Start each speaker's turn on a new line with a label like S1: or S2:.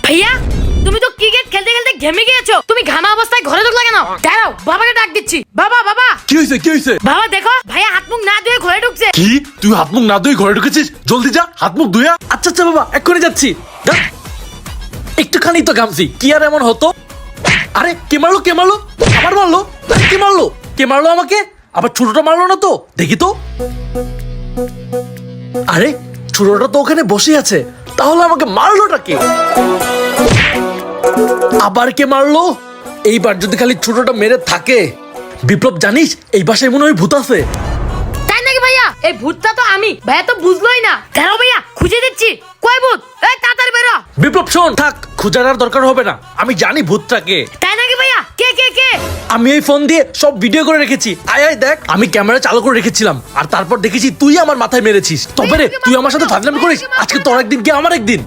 S1: ভাইয়া তুমি তো ক্রিকেট খেলতে খেলতে ঘেমে গিয়েছো, তুমি ঘামা অবস্থায় ঘরে ঢুকলে কেন? দাঁড়াও, বাবাকে ডাক দিচ্ছি। বাবা বাবা।
S2: কি হয়েছে?
S1: বাবা দেখো, ভাইয়া হাত মুখ না ধুয়ে ঘরে ঢুকছে।
S2: কি তুই হাত মুখ না ধুয়ে ঘরে ঢুকেছিস? জলদি যা, হাত মুখ ধুয়া।
S3: আচ্ছা আচ্ছা বাবা, এক্ষুনি যাচ্ছি। একটুখানি তো ঘামছি, কি আর এমন হতো? আরে কে মারলো? আবার মারলো? আরে কে মারলো আমাকে? আবার ছোটটা মারলো না তো? দেখি তো। আরে ছোটটা তো ওখানে বসে আছে, তাহলে আমাকে মারলোটা কে? আবার কে মারলো? এইবার যদি খালি ছোটটা মেরে থাকে। বিপ্লব জানিস, এই বাসায় মনে হয় ভূত আছে।
S1: তাই নাকি ভাইয়া? এই ভূতটা তো আমি, ভাইয়া তো বুঝলোই না। দাঁড়াও ভাইয়া, খুঁজে দিচ্ছি। কই ভূত? এই তাড়াতাড়ি বেরো।
S3: বিপ্লব শোন, থাক, খোঁজার আর দরকার হবে না, আমি জানি ভূতটাকে।
S1: তাই নাকি ভাইয়া? কে?
S3: আমি এই ফোন দিয়ে সব ভিডিও করে রেখেছি। আয় দেখ, আমি ক্যামেরা চালু করে রেখেছিলাম, আর তারপর দেখেছি তুই আমার মাথায় মেরেছিস। তবে রে, তুই আমার সাথে ফাজলামি করিস, আজকে তোর একদিন কি আমার একদিন।